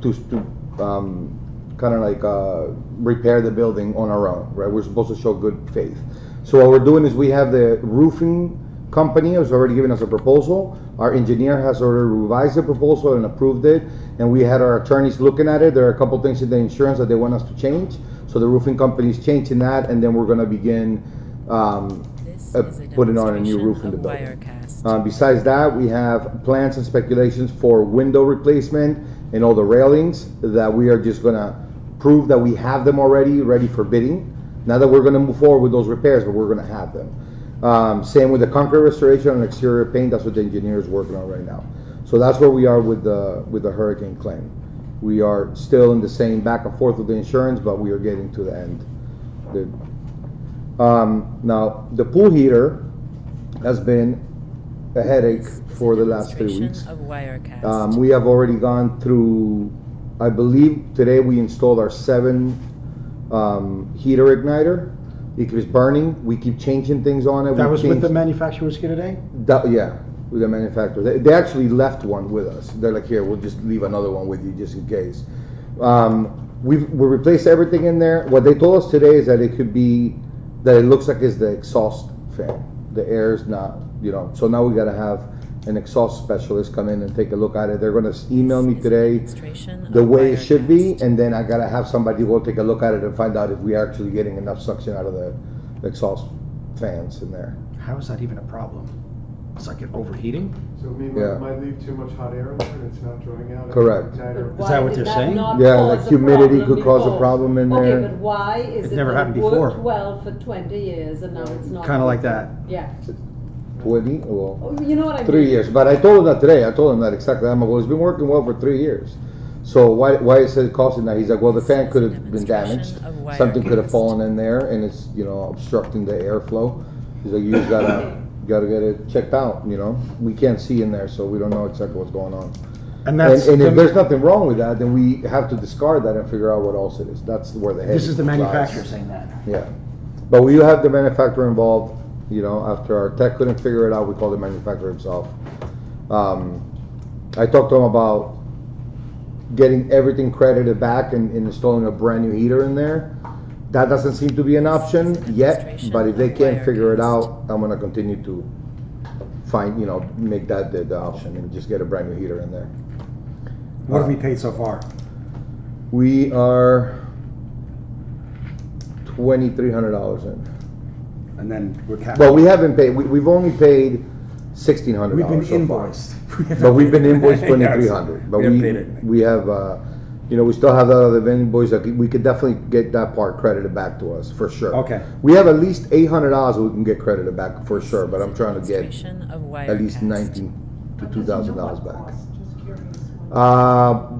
kind of like repair the building on our own, right? We're supposed to show good faith. So what we're doing is we have the roofing company has already given us a proposal. Our engineer has already revised the proposal and approved it, and we had our attorneys looking at it. There are a couple things in the insurance that they want us to change. So the roofing company is changing that, and then we're going to begin putting on a new roof in the building. Besides that, we have plans and speculations for window replacement and all the railings that we are just going to prove that we have them already ready for bidding. Now that we're going to move forward with those repairs, but we're going to have them. Same with the concrete restoration and exterior paint. That's what the engineer is working on right now. So that's where we are with the hurricane claim. We are still in the same back and forth with the insurance, but we are getting to the end. Now the pool heater has been a headache for the last 3 weeks. We have already gone through, I believe today we installed our 7 heater igniter. It keeps burning. We keep changing things on it. That was with the manufacturers here today? Yeah, with the manufacturer. They actually left one with us. They're like, here, we'll just leave another one with you just in case. We replaced everything in there. What they told us today is that it could be, that it looks like it's the exhaust fan. The air is not, so now we got to have an exhaust specialist come in and take a look at it. They're going to email me today the way it should be, and then I got to have somebody go take a look at it and find out if we're actually getting enough suction out of the exhaust fans in there. How is that even a problem? It's like it overheating? So it might leave too much hot air in there and it's not drawing out. Correct. Is that what they're saying? Yeah, like humidity could cause a problem in there. Okay, but why is it never happened before. Worked well for 20 years and now it's not? Kind of like that. Yeah. 20? Well, oh, you know what I mean? 3 years. But I told him that today. I told him that exactly. I'm like, well, it's been working well for 3 years. So why is it costing that? He's like, well, the fan could have been damaged. Something could have fallen in there and it's, obstructing the airflow. He's like, you just gotta get it checked out. We can't see in there, so we don't know exactly what's going on. And if there's nothing wrong with that, then we have to discard that and figure out what else it is. That's where the head. This is the manufacturer saying that. Yeah, but we have the manufacturer involved. After our tech couldn't figure it out, we called the manufacturer himself. I talked to him about getting everything credited back and installing a brand new heater in there. That doesn't seem to be an option yet, but if they can't figure it out, I'm going to continue to find, make that the option and just get a brand new heater in there. What have we paid so far? We are $2,300 in. And then we're capped. Well, we haven't paid. We've only paid $1,600. We've been invoiced. But we've been invoiced $2,300. But we have, we still have that other invoice. We could definitely get that part credited back to us for sure. Okay. We have at least $800 we can get credited back for sure. But I'm trying to get at least $1,900 to $2,000 back.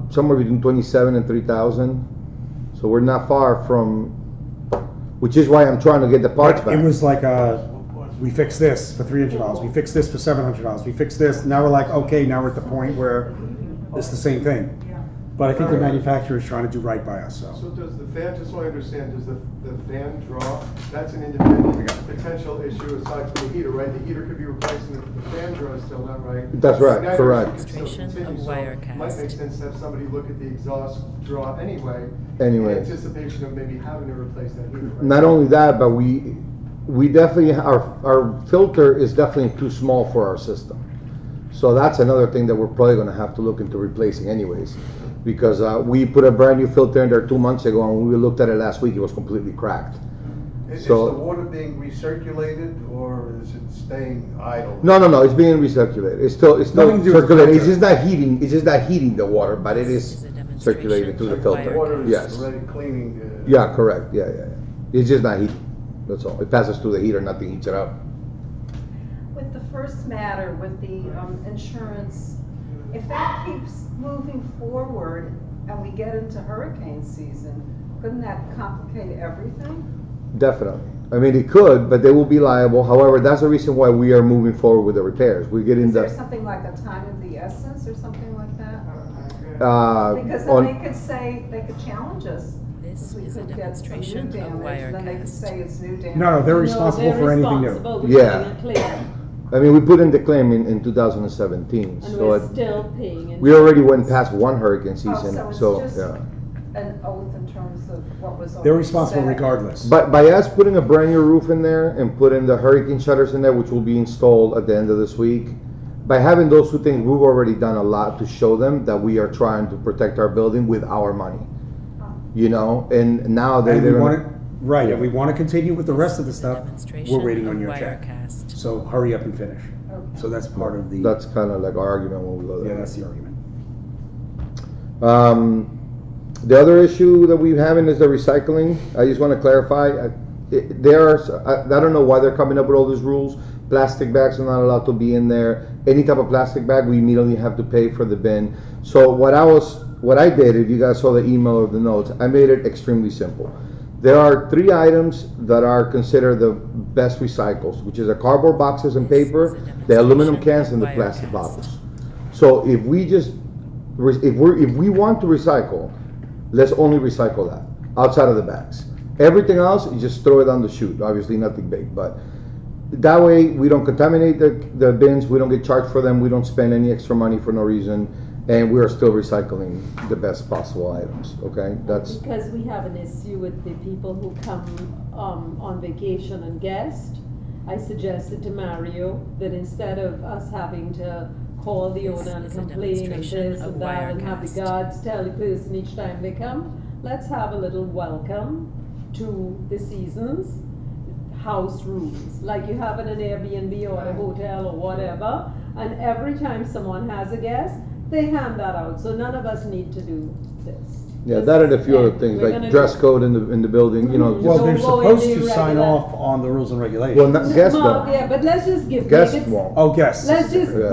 Somewhere between $2,700 and $3,000. So we're not far from. Which is why I'm trying to get the parts back. It was like, we fixed this for $300. We fixed this for $700. We fixed this. Now we're like, okay, now we're at the point where it's the same thing. But I think the manufacturer is trying to do right by us. So does the fan, just so I understand, does the fan draw, that's an independent potential issue aside from the heater, right? The heater could be replaced and the fan draw is still not right. That's right, correct. It might make sense to have somebody look at the exhaust draw anyway. In anticipation of maybe having to replace that heater. Right? Not only that, but we definitely, our filter is definitely too small for our system. So that's another thing that we're probably going to have to look into replacing anyways. Because we put a brand new filter in there 2 months ago, and when we looked at it last week, it was completely cracked. Is the water being recirculated, or is it staying idle? No, it's being recirculated. It's still circulating. It's just not heating. It's just not heating the water, but it is circulating through the filter. The water is yes. already cleaning. Yeah, correct. Yeah. It's just not heating. That's all. It passes through the heater, nothing heats it up. With the first matter, with the insurance, if that keeps moving forward and we get into hurricane season, couldn't that complicate everything? Definitely. I mean, it could, but they will be liable. However, that's the reason why we are moving forward with the repairs. We get in. Is there something like a time of the essence or something like that? Because then they could challenge us. This is a demonstration of Wirecast. Then they could say it's new damage. No, they're responsible for anything new. Yeah. I mean, we put in the claim in 2017, And so we're it, still paying. we already went past one hurricane Oh, season, so so, it's yeah. just an oath in terms of what was. They're already responsible said. regardless. But by us putting a brand new roof in there and putting the hurricane shutters in there, which will be installed at the end of this week, by having those two things, we've already done a lot to show them that we are trying to protect our building with our money. You know, and now And we they're want gonna, to, right, and we want to continue with the rest of the This is a stuff. demonstration We're waiting on of your check. Wirecast. So hurry up and finish. Okay. So that's part of the, that's kind of like our argument when we go there. yeah, that's the argument. The other issue that we're having is the recycling. I just want to clarify, I don't know why they're coming up with all these rules. Plastic bags are not allowed to be in there. Any type of plastic bag, we immediately have to pay for the bin. So what I did, if you guys saw the email or the notes, I made it extremely simple. There are 3 items that are considered the best recycles, which is the cardboard boxes and paper, the aluminum cans, and the plastic bottles. So if we want to recycle, let's only recycle that outside of the bags. Everything else, you just throw it down the chute. Obviously, nothing big, but that way we don't contaminate the bins. We don't get charged for them. We don't spend any extra money for no reason, and we are still recycling the best possible items. Okay, that's Because we have an issue with the people who come on vacation and guest. I suggested to Mario that instead of us having to call the owner and This is a complain and demonstration this of and that and have the Wirecast. guards tell the person each time they come, let's have a little welcome to the season's house rooms, like you have in an Airbnb or a hotel or whatever, and every time someone has a guest, they hand that out, so none of us need to do this. yeah. That and a few other things We're like gonna dress do- code in the building. You know, Mhm. Well, just, they're Don't go supposed in to the sign regular- off on the rules and regulations. well, not guests Mark, don't. yeah, but let's just Guests make it. won't. Oh, guests. Yeah.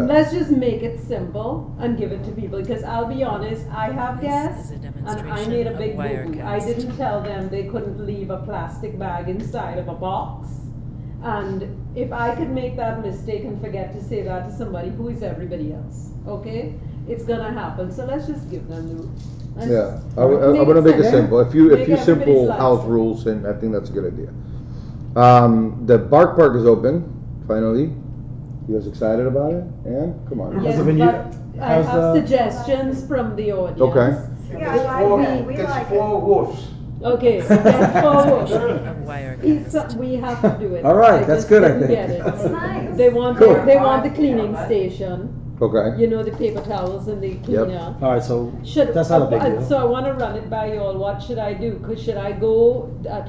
Let's just make it simple and give it to people, because I'll be honest, I have This guests is a and I demonstration made a of big boo-boo. I Wirecast. didn't tell them they couldn't leave a plastic bag inside of a box. And if I could make that mistake and forget to say that to somebody, who is everybody else? Okay? It's gonna happen, so let's just give them the rules. Let's Yeah, just I want to make it simple. simple. If you Make simple everybody's life house simple. rules, and I think that's a good idea. The Bark Park is open finally. You guys excited about it? Ann, come on. Yes, How's it been but I how's have the- suggestions from the audience. Okay. Yeah, I like it. We It's like 4 it. wolves. Okay, that's forward. Of Wirecast. We have to do it. All right, I that's just good, I couldn't think. get it. It's nice. They want, Cool. they want the cleaning station, Okay. you know, the paper towels and the cleaner. All right, so Should, that's not a big deal. So I wanna run it by y'all, what should I do? Cause should I go at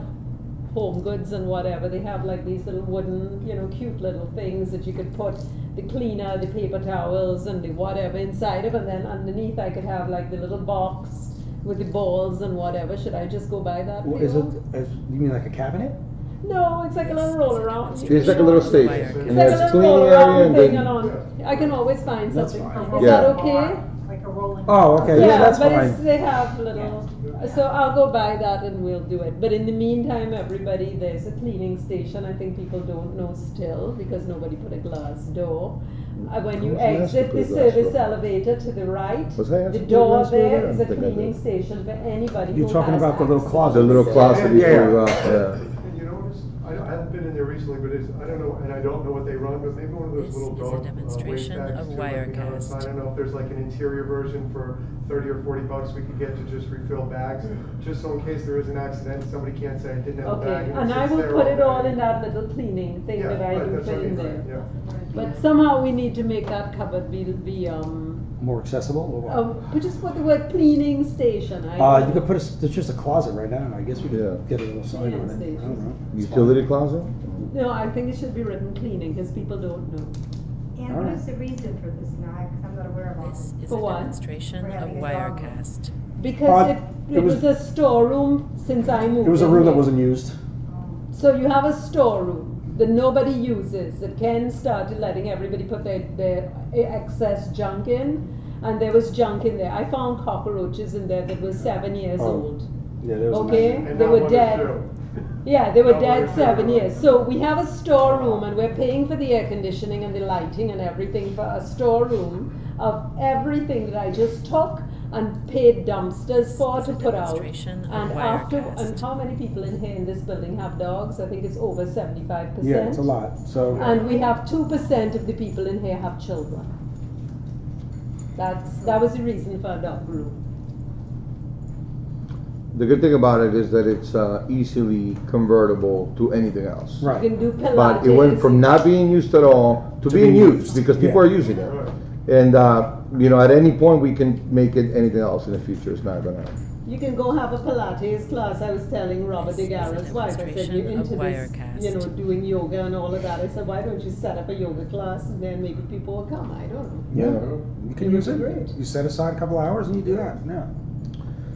Home Goods and whatever, they have like these little wooden, you know, cute little things that you could put the cleaner, the paper towels and the whatever inside of, and then underneath I could have like the little box with the balls and whatever. Should I just go buy that? Well, for is it, y'all? you mean like a cabinet? No, it's like a little roll around. It's like a little station, It's It's and like a there's little cleaning roll area, around and thing then and I can always find That's something. fine. Is Yeah. that okay? Like a rolling. Oh, okay, yeah, that's but fine. they have little, so I'll go buy that and we'll do it. But in the meantime, everybody, there's a cleaning station. I think people don't know still because nobody put a glass door. When you Who's asked to exit put the a glass service door? elevator to the right, Was I asked the to put a door glass door there there? is I a don't think I cleaning did. station for anybody who You're talking has about the little access. closet. the little closet Yeah, before you yeah. go out, yeah. And you notice, I haven't been in there recently, but I don't know, and I don't know what they run, but maybe one of those This little is a dog waste demonstration bags of too, like, you know, Wirecast. I don't know if there's like an interior version for 30 or 40 bucks we could get to just refill bags, just so in case there is an accident, somebody can't say I didn't have a bag. Okay, and I sits will there put all it all day. in that little cleaning thing Yeah, that I right, do that's put what I in mean, there. yeah. But somehow we need to make that cupboard be, More accessible or what? but just put the word cleaning station. I You could put there's just a closet right now. I guess we Yeah. could get a little sign on it. I Cleaning don't know. It's Utility fine. closet? No, I think it should be written cleaning, because people don't know. And what is the reason for this now? Because I'm not aware of all This this. is For a what? demonstration For of having a dog. Wirecast. Because it it was- was a storeroom since I moved It was a in room that here. wasn't used. So you have a storeroom that nobody uses, that Ken started letting everybody put their excess junk in, and there was junk in there. I found cockroaches in there that were 7 years Oh. old. Yeah, there was. Okay, And they not were one or dead. two. Yeah, they were Not dead one or two. 7 years. So we have a storeroom and we're paying for the air conditioning and the lighting and everything for a storeroom of everything that I just took and paid dumpsters for to put out. Demonstration of And after, Wirecast. and how many people in here in this building have dogs? I think it's over 75%. Yeah, it's a lot, so. And we have 2% of the people in here have children. That was the reason for a dog rule. The good thing about it is that it's easily convertible to anything else. Right. You can do Pilates. But it went from not being used at all to being used because people are using it. And, you know, at any point we can make it anything else in the future. It's not gonna. You can go have a Pilates class. I was telling Robert This is a DeGarra's wife, I said, you're demonstration into of this, Wirecast. you know, doing yoga and all of that. I said, why don't you set up a yoga class and then maybe people will come? I don't know. Yeah, you can use it. Great. You set aside a couple hours and you do that, yeah.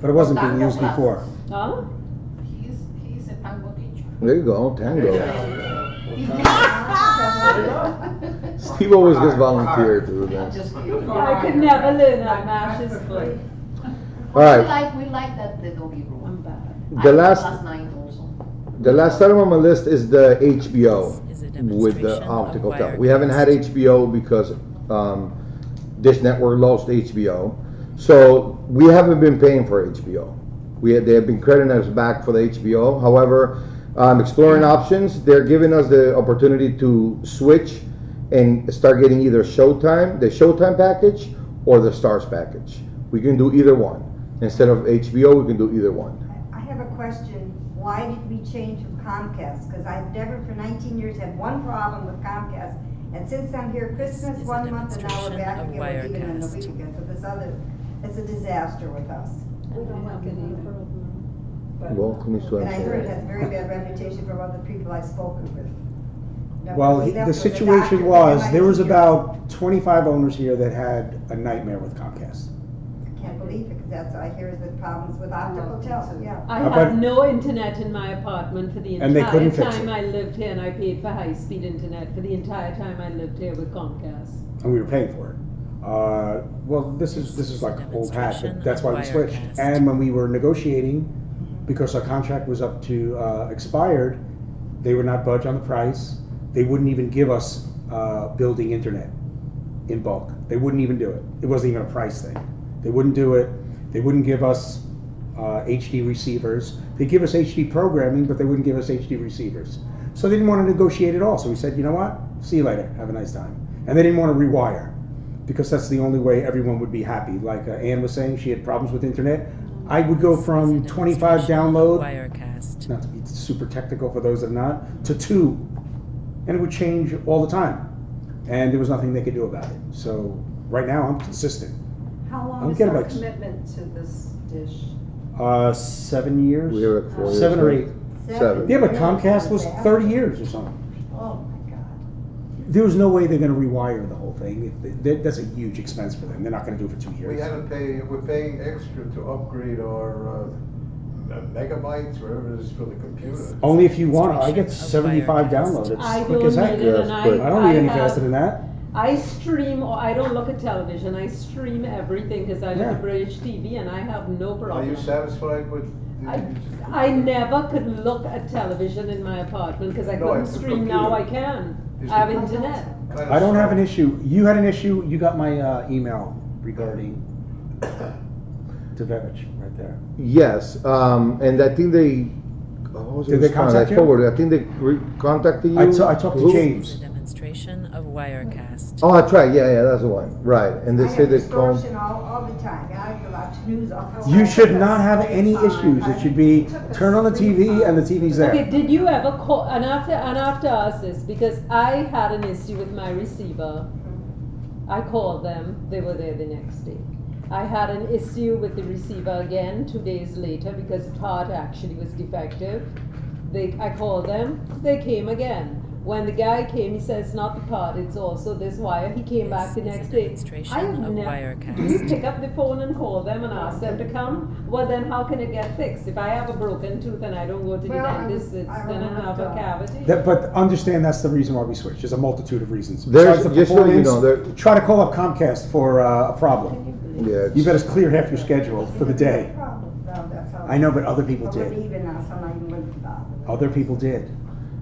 But it wasn't being used before. Huh? He's a tango teacher. There you go, tango. Steve always gets volunteered to do that. Just kidding. I could never learn how mash is foot. All right. We like that the doggy room. I'm bad. The last- Last night also. The last item on my list is the HBO This is a with the demonstration optical of tel. We haven't had Wirecast. HBO because Dish Network lost HBO, so we haven't been paying for HBO. They have been crediting us back for the HBO. However, exploring options, they're giving us the opportunity to switch and start getting either Showtime, the Showtime package, or the Stars package. We can do either one. Instead of HBO, we can do either one. I have a question. Why did we change from Comcast? Because I've never for 19 years had one problem with Comcast. And since I'm here Christmas This is a 1 month and now we're back demonstration again, we're of leaving in the Wirecast. week again. So this other, it's a disaster with us. We don't have any problem. But- Welcome to And I heard it Sweden. has a very bad reputation from other people I've spoken with. That Well, was left the with a situation doctor was, for there was 19 years. about 25 owners here that had a nightmare with Comcast. I can't believe it, because that's, I hear is the problems with optical tel, yeah. I But- had no internet in my apartment for the And they entire couldn't fix time it. I lived here, and I paid for high-speed internet for the entire time I lived here with Comcast. And we were paying for it. Well, this is like old hat, but that's why we switched. Wirecast. And when we were negotiating, because our contract was up to expired, they would not budge on the price. They wouldn't even give us building internet in bulk. They wouldn't even do it. It wasn't even a price thing. They wouldn't do it. They wouldn't give us HD receivers. They give us HD programming, but they wouldn't give us HD receivers. So they didn't want to negotiate at all. So we said, you know what? See you later. Have a nice time. And they didn't want to rewire, because that's the only way everyone would be happy. Like Ann was saying, she had problems with internet. I would go from 25 download, Wirecast. not to be super technical for those that are not, to 2. And it would change all the time. And there was nothing they could do about it. So right now I'm consistent. How I'll long is get our about- commitment to this dish? 7 years? We have like 4 years. 7 or 8. 7. Yeah, but Comcast was 30 years or something. Oh, my God. There was no way they're gonna rewire the whole thing. That's a huge expense for them. They're not gonna do it for 2 years. We're paying extra to upgrade our megabytes, whatever it is for the computer. Only if you want it. I get Of 75 Wirecast. download. It's I quick don't as heck. need it, Yes, and quick. I don't need any have- faster than that. I stream, or I don't look at television, I stream everything because I look Yeah. at British TV and I have no Are problem. you satisfied with? I never could look at television in my apartment because I No, couldn't it's the stream, now I computer. can. It's I have the- internet. I don't have an issue. You had an issue. You got my email regarding Devevich right there. Yes, and I think they. What was Did it they respond? contact I you? forwarded. I think they contacted you. I talked to Who? This is James. a demonstration of Wirecast. Oh, that's right. Yeah, that's the one. Right, and they I said have they called. distortion all the time. I go out to news all the time. You should not have any issues. It should be turn on the TV and the TV's Okay, there. did you ever call, and after us this, because I had an issue with my receiver. I called them, they were there the next day. I had an issue with the receiver again 2 days later because the part actually was defective. I called them, they came again. When the guy came, he said it's not the part, it's also this wire. He came back the This is a next day. demonstration I have of never. Wirecast. Do you pick up the phone and call them and ask them to come? Well, then how can it get fixed? If I have a broken tooth and I don't go to the Well, dentist, it's I gonna remember have a that. cavity. But understand that's the reason why we switched. There's a multitude of reasons. There's- Besides the just so you know, performance, there- try to call up Comcast for a problem. Yeah, You better clear half your schedule for the day. No, that's all. I know, but other people But we're did. even now, so I'm not even worried about it. Other people did.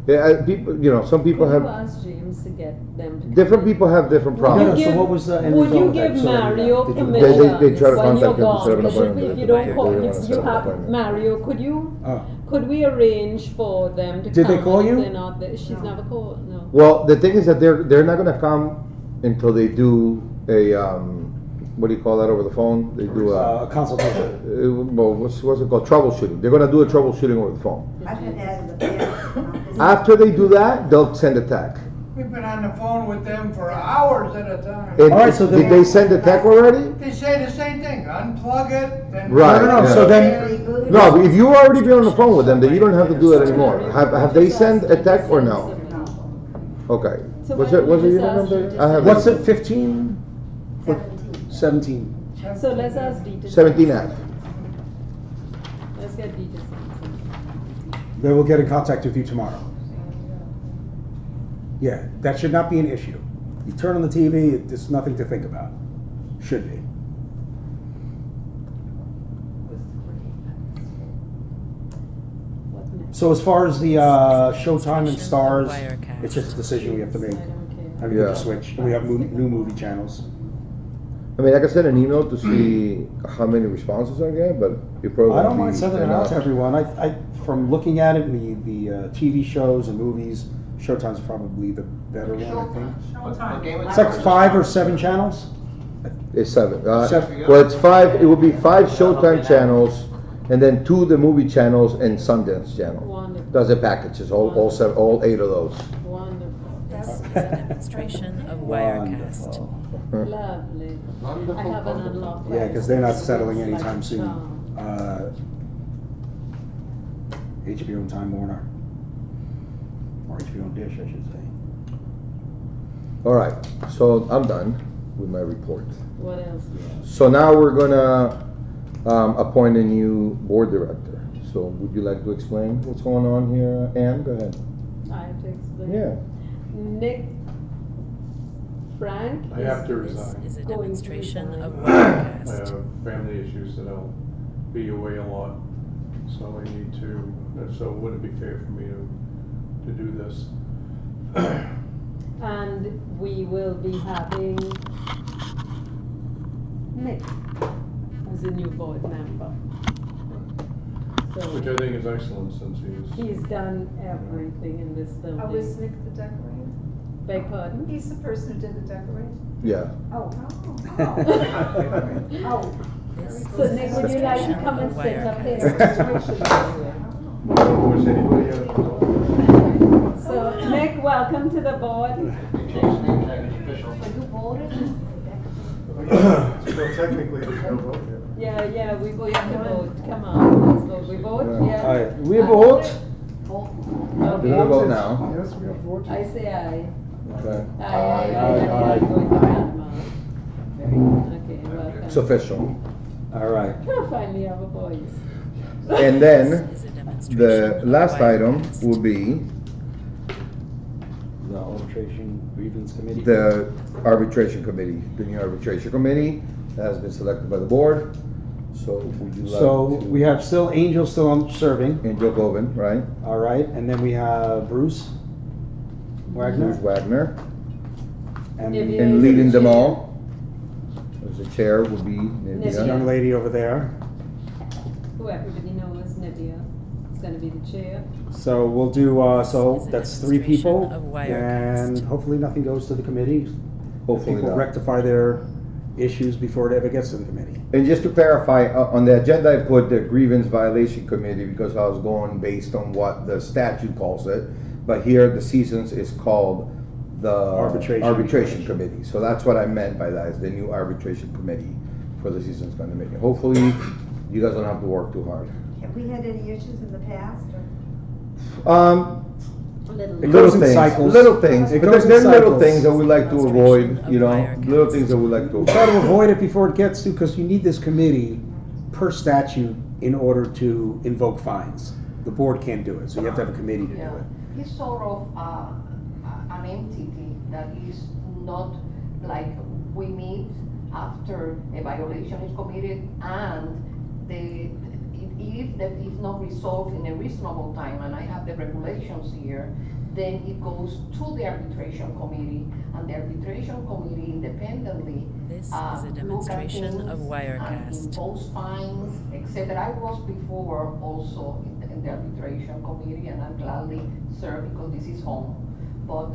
People, some people Could you have, ask James to get them to come different in? people have different Would you problems. so give- what was the end Would you result of that? give So, Mario did you- permission? They try to when contact you're him to gone? set up an Because appointment. if you don't They call, wanna you set up an have, appointment. Mario, could you, Oh. could we arrange for them to Did come? they call and if you? They're not there, she's never called, no. Well, the thing is that they're not gonna come until they do a, what do you call that over the phone? They do Consultation. well, what's it called? Troubleshooting. They're gonna do a troubleshooting over the phone. I've had that in the past. After they do that, they'll send a tech. We've been on the phone with them for hours at a time. And All right, so did then- they send a tech already? They say the same thing, unplug it, then. Right, No, yeah. so then, No, but if you already been on the phone with them, then you don't have to do that anymore. Have they sent a tech or no? Okay. So What's why it? don't What's we the just unit ask number? you I have what's it. it, 15? 17. So let's ask Dee to. 17F. Let's get Dee to send some. They will get in contact with you tomorrow. Yeah, that should not be an issue. You turn on the TV, it's nothing to think about. Should be. What next? So as far as the Showtime and Stars, Wirecast. it's just a decision we have to make. I don't care. I mean, we Yeah. have to switch, and we have new movie channels. I mean, I can send an email to see how many responses I get, but you probably I don't won't mind be sending it out to enough. everyone. From looking at it, the TV shows and movies, Showtime's probably the better one, I think. It's like 5 or 7 channels. It's 7. Seven. Well, it's 5. It would be 5 Showtime channels, and then 2 the movie channels and Sundance channel. Wonderful. Does it packages? All 8 of those. Wonderful. This is a demonstration of Wirecast. Lovely. I have an unlocked. Yeah, because they're not settling Like anytime soon. charm. HBO and Time Warner. Or HBO and Dish, I should say. All right. So I'm done with my report. What else do you have? So now we're gonna appoint a new board director. So would you like to explain what's going on here, Ann? Go ahead. I have to explain. Yeah. Nick Frank I have to This resign. is a Going to demonstration resign. of I Wirecast. have family issues that I'll be away a lot, so I need to, so it wouldn't be fair for me to do this. and we will be having Nick as a new board member. Which So I think is excellent since he's done everything in this building. Oh, is Nick the decorator? Beg pardon? He's the person who did the decoration? Yeah. Oh, Oh. oh. This So is a Nick, would you like to demonstration come and of sit up here? Wirecast. Was anybody else? So Nick, welcome to the board. Well, technically, there's no vote yet. Yeah, we have to vote. Come on, let's vote. We vote, yeah? All right, we vote. Do we vote now? Yes, we have voted. I say aye. Okay. Aye. Going to grandma. Okay, welcome. It's official. All right. Oh, finally have a voice. And then This is a demonstration the of last item Wirecast. will be The arbitration grievance committee. the arbitration committee. The new arbitration committee has been selected by the board. So would you like So to? we have still Angel still on serving. And Joe Govan, right? All right, and then we have Bruce Bruce Wagner. Wagner. And Nivea. And leading the them chair. all, as the chair will be this Nivea. young lady over there. Who everybody knows, Nivea. It's gonna be the chair. So we'll do, so that's 3 people. Demonstration of Wirecast. And hopefully nothing goes to the committee. Hopefully People not. rectify their issues before it ever gets to the committee. And just to clarify, on the agenda I put the grievance violation committee because I was going based on what the statute calls it. But here, the seasons is called the Arbitration. committee. So that's what I meant by that, is the new arbitration committee for the seasons condominium. Hopefully, you guys don't have to work too hard. Have we had any issues in the past? Little. It Little goes in things, cycles. little things. It But goes in there's little cycles. things that we like to avoid, you know, Wirecast. little things that we like to Try to avoid. avoid it before it gets to, because you need this committee per statute in order to invoke fines. The board can't do it, so you have to have a committee to do Yeah, it. he's sort of an entity that is not like we meet after a violation is committed and if that is not resolved in a reasonable time, and I have the regulations here, then it goes to the arbitration committee, and the arbitration committee independently This is a look at demonstration things of and Wirecast. impose fines, etc. I was before also in the arbitration committee, and I'm gladly serve because this is home. But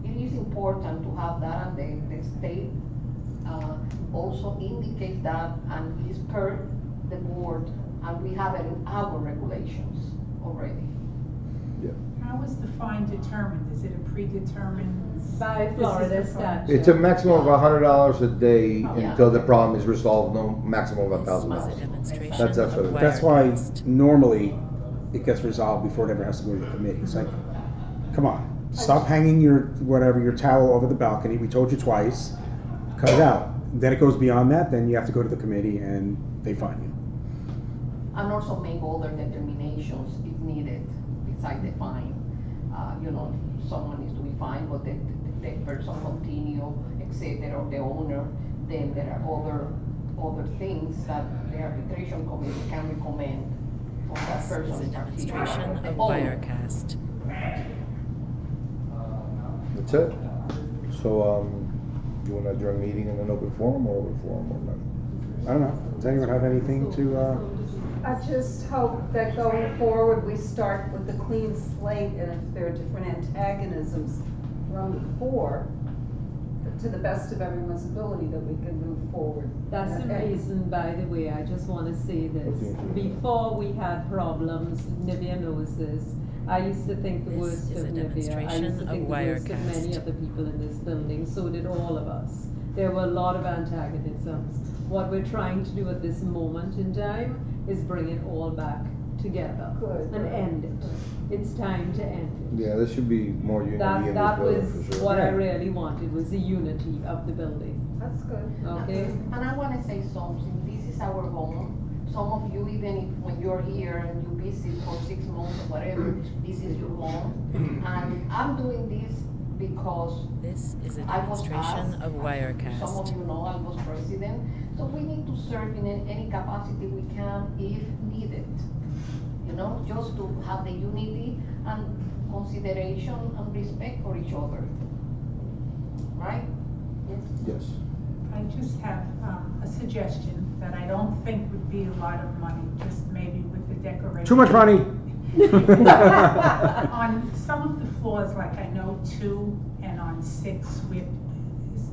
it is important to have that, and the state also indicates that, and is per the board, and we have it in our regulations already. How is the fine determined? Is it a predetermined? By Florida statute. It's a maximum of $100 a day Yeah. until the problem is resolved, no maximum of This is a $1,000. demonstration That's what of it is. That's why Wirecast. normally it gets resolved before it ever has to go to the committee. It's like, come on, stop hanging your towel over the balcony. We told you twice. Cut it out. Then it goes beyond that. Then you have to go to the committee and they fine you. And also make other determinations if needed, besides the fine. Someone needs to be fined, but the person continue, etc., or the owner, then there are other things that the arbitration committee can recommend for that This person. is a demonstration of Oh, Wirecast. That's it. So, you want to adjourn meeting in an open forum or not? I don't know. Does anyone have anything to? I just hope that going forward, we start with a clean slate, and if there are different antagonisms from before, to the best of everyone's ability, that we can move forward. That's the And- reason, by the way, I just want to say this. Okay. Before we had problems, Nivea knows this. I used to think the This worst is of a Nivea. I demonstration used to of think the worst of many Wirecast. other people in this building. So did all of us. There were a lot of antagonisms. What we're trying to do at this moment in time is bring it all back together. Good. And end it. It's time to end it. Yeah, there should be more unity in this That building was for sure. what I really wanted, was the unity of the building. That's good. Okay? And I want to say something. This is our home. Some of you, even if when you're here and you visit for 6 months or whatever, this is your home. And I'm doing this because This is a I was demonstration asked, of some of Wirecast. you know I was president, so we need to serve in any capacity we can if needed. Just to have the unity and consideration and respect for each other. Right? Yes. Yes. I just have a suggestion that I don't think would be a lot of money, just maybe with the decoration. Too much money. On some of the floors, like I know 2 and on 6,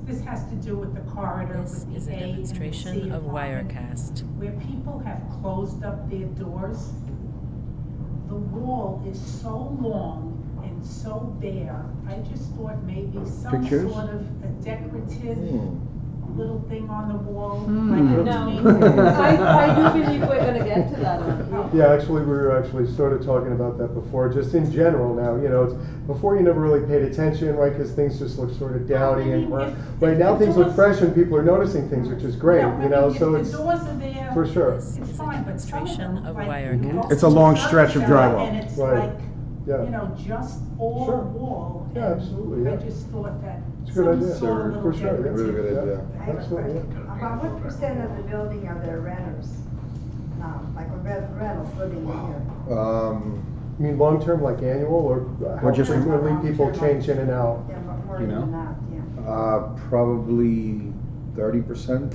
this has to do with the corridor This with is the a A and the C demonstration of apartment, Wirecast. where people have closed up their doors. The wall is so long and so bare. I just thought maybe some Pictures? sort of a decorative little thing on the wall. No, I do believe we're gonna get to that one. Yeah, actually, we were actually started talking about that before, just in general now, it's, before you never really paid attention, right, because things just look sort of dowdy and, right now things look fresh and people are noticing things, which is great, so it's, The doors are there. for sure. This It's is a fine, but some of demonstration them, of like, Wirecast. It's a long stretch of drywall. And it's Right. like, Yeah. just all Sure. wall. Yeah, and absolutely, I yeah. just thought that It's a good some idea. sort of For little sure, yeah. Really decorative. good idea. I have a Absolutely, question. About what percent of the building are there renters now, like rentals living in here? You mean long-term, like annual, or how just- frequently people change in and out? Yeah, more You than know? that, yeah. Probably 30%.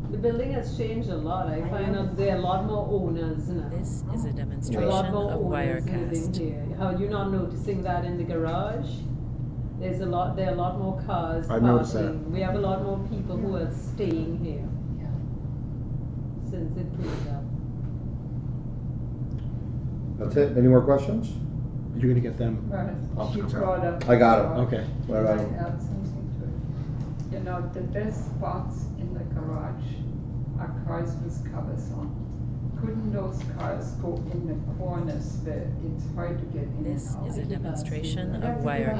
The building has changed a lot. I find out there are a lot more owners now. This is a A demonstration lot more of owners living Wirecast. here. How you not noticing that in the garage? There are a lot more cars I've noticed that. parking. We have a lot more people who are staying here Yeah. since it cleaned up. That's it. Any more questions? You're gonna get them. She brought up. I got 'em. Okay. I got 'em. Can I add something to it? The best spots in the garage are cars with covers on. Couldn't those cars go in the corners where it's hard to get in and This out? is a demonstration of I agree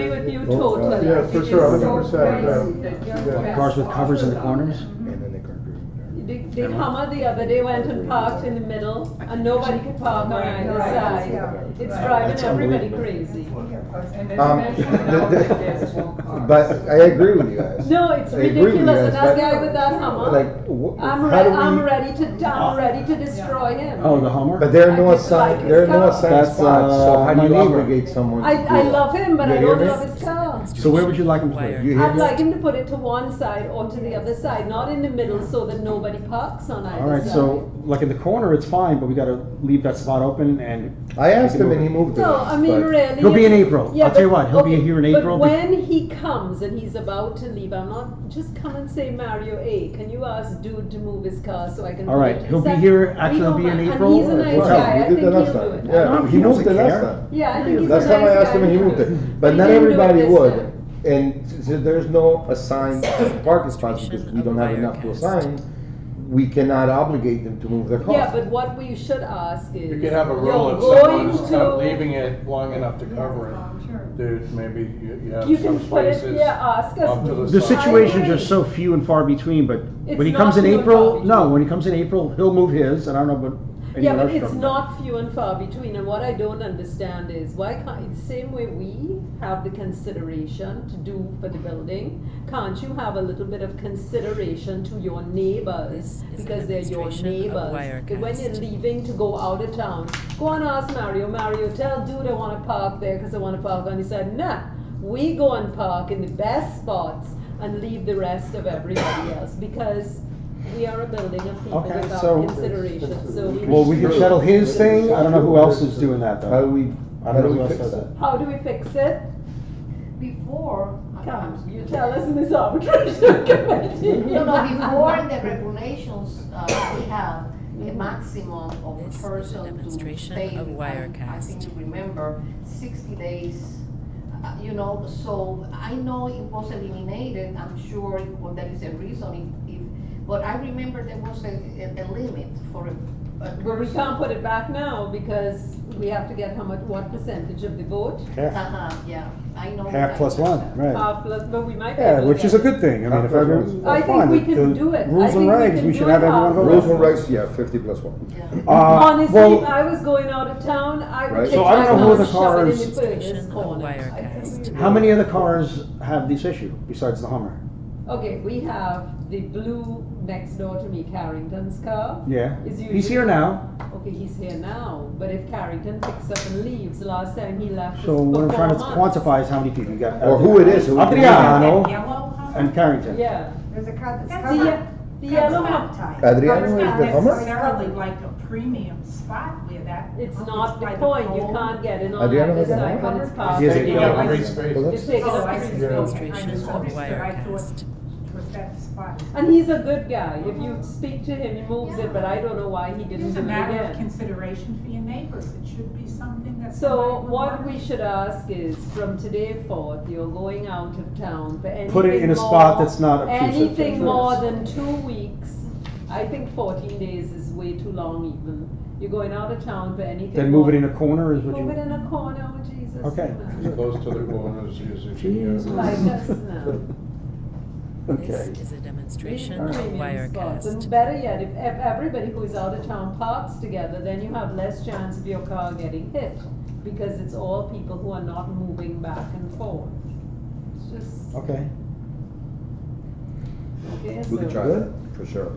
Wirecast. with you Oh, totally. Yeah, for It sure, is so 100%, crazy that yeah. you Yeah. can't Cars with walk covers in the around. corners? And then they can't do it. The The Hummer the other day went and parked in the middle, and nobody could park on either side. It's driving everybody crazy. And especially now that there's more cars. But I agree with you guys. No, it's I agree with you ridiculous, and guys, that but, guy with that Hummer, like, I'm ready to destroy him. Oh, the Hummer? But there are no I just like assigned, his there are no car. assigned That's, spots, so how do my you neighbor. obligate someone to I do that? love him, but You I hear don't me? love his car. So where would you like him to put it? You hear I'd me? like him to put it to one side or to the other side, not in the middle so that nobody parks on either side. All right, so like in the corner, it's fine, but we gotta leave that spot open and. I asked we can him and he move moved it. No, I mean, but- really. He'll be in if- April. Yeah, I'll tell you but- what, he'll be okay, here in April. But when he comes and he's about to leave, I'm not, just come and say, Mario, hey, can you ask dude to move his car so I can? All put right, it?" he'll be He said, here, "We actually he'll don't be in mind." April. And he's a nice Well, guy, I we think did he'll the last do time. it. Yeah, he moved it last time. Yeah, I think he's a Last nice time I asked him guy and he to moved do it, but He not didn't do it everybody this would. time. And since there's no assigned parking spots because we don't have enough to assign, we cannot obligate them to move their car. Yeah, but what we should ask is. You could have a rule you're if going someone's to- leaving it long enough to cover it. Dude, maybe you have You some can put it, spaces yeah, ask us. up to The side. situations are so few and far between, but It's when he not comes in few and April, far no, when he comes in April, he'll move his, and I don't know, but Yeah, anyone but else it's from not few and far between, and what I don't understand is why can't, the same way we have the consideration to do for the building, can't you have a little bit of consideration to your neighbors, This is a because they're your demonstration of neighbors, that when you're Wirecast. leaving to go out of town, go and ask Mario, tell dude I wanna park there, cause I wanna park on the side, nah, we go and park in the best spots and leave the rest of everybody else, because we are a building of people Okay, without so- consideration, so we. Well, we can settle his thing, I don't know who else is doing that though. How do we, I how don't know do who we else fix does that? that. How do we fix it? Before, Come, you tell us in this arbitration committee. you know, before the regulations, we have a maximum of This a is a person to demonstration stay, of I Wirecast. think you remember, 60 days. You know, so I know it was eliminated, I'm sure there is a reason if, but I remember there was a limit for a But we can't put it back now because we have to get what percentage of the vote? Half, yeah, I know. half that. plus one, right. Half plus, but we might be Yeah, able to which get is a it. good thing, I mean, if Half plus everyone, one. I that's think fine. we The- can the do it. I Rules and think we regs, can we do should it, have everyone Bob. vote. Rules and rights, yeah, 50 plus one. Honestly, well- if I was going out of town, I would Right. take So my I don't know car who and the shove it in cars- the furthest Demonstration of corner. Wirecast. How many other cars have this issue besides the Hummer? Okay, we have the blue next door to me, Carrington's car. Yeah, Is he's usually- here now, Okay, he's here now, but if Carrington picks up and leaves, last time he left so was what I'm for trying to 4 months. quantify is how many people you got. Or who it is, who it is. Adriano Yellow Hummer? and Carrington. Yeah. There's a car that's That's covered. The yellow That's Hummer. not tight. Adriano It's is not the Hummer? necessarily like a premium spot where that. It's looks not the like a point, you gold. can't get in on Adriano either has a side Hummer? when it's parked. Yes, Taking yeah. up free It's space. taking Oh, up I free see. space. Demonstration of Misunderstood. I thought Wirecast. it was that spot. And he's a good guy, if you speak to him, he moves it, but I don't know why he didn't It's do a it matter of again. consideration for your neighbors. It should be something that. So somebody would what want. we should ask is, from today forth, you're going out of town for anything Put it in a spot that's not obtrusive. Anything Sure. more than 2 weeks, I think 14 days is way too long even. You're going out of town for anything. Then move it more- in a corner is what Move it you, in a corner, oh Jesus. Okay. As close to the corners as you Jesus. can. Like us now. okay. This is a demonstration Leave of premium spots. And Wirecast. better yet, if everybody who is out of town parks together, then you have less chance of your car getting hit, because it's all people who are not moving back and forth. It's just, Okay. okay, We could so. try that, for sure.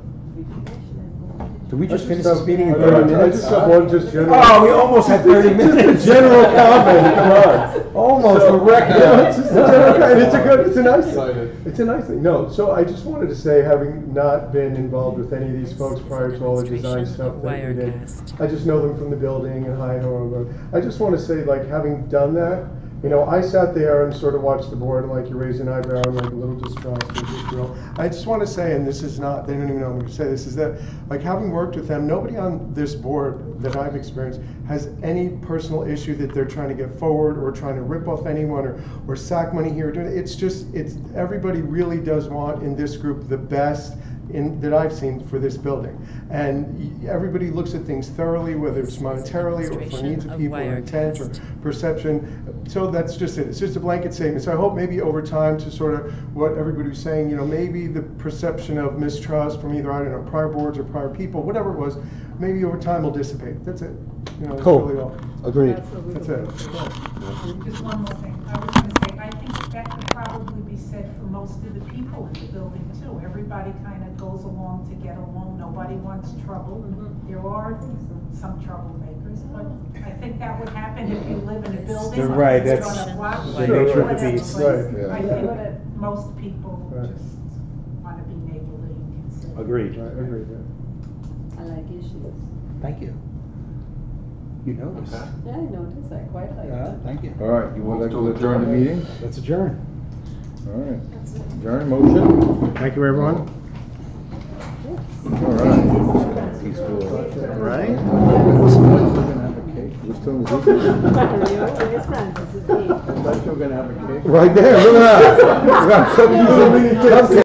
Did we just I finish have- this meeting in I 30 I minutes? just have one just general. Oh, we almost had 30 minutes. Just a general comment, come on. Almost So- a record. No, it's just a general comment. It's a good, it's a nice Excited. thing. It's a nice thing. No, so I just wanted to say, having not been involved with any of these folks prior to all the design stuff that we did, Wirecast. I just know them from the building and hi, how are you? I just want to say, like, having done that, you know, I sat there and sort of watched the board, and like you raised an eyebrow and like a little distrust or just real. I just want to say, and this is not, they don't even know I'm going to say this, is that like having worked with them, nobody on this board that I've experienced has any personal issue that they're trying to get forward or trying to rip off anyone or sack money here. It's just, it's, everybody really does want in this group the best that I've seen for this building. And everybody looks at things thoroughly, whether it's monetarily or for needs of people or intent or perception. So that's just it. It's just a blanket statement. So I hope maybe over time, to sort of what everybody was saying, maybe the perception of mistrust from either, I don't know, prior boards or prior people, whatever it was, maybe over time will dissipate. That's it. That's Cool. really all. Agreed. That's it. Just one more thing. I was gonna say, I think that could probably be said for most of the people in the building too. Everybody kind of goes along to get along. Nobody wants trouble. There are some troublemakers, but I think that would happen if you live in a building. You're right, you're that's on a block, the nature of the whatever, beast. but Right. I think that most people Right. just want to be neighborly and considerate. Agreed. Right, agreed, I like issues. Thank you. You noticed. Yeah, I noticed, I quite like Yeah, that. thank you. All right, you would like to adjourn the meeting? Let's adjourn. All right. Adjourn, motion? Thank you, everyone. All right. Peaceful. Right? We're still in the Where's Francis? It's eight. I thought you were gonna have a cake. Right there, look at that. We got some cupcake.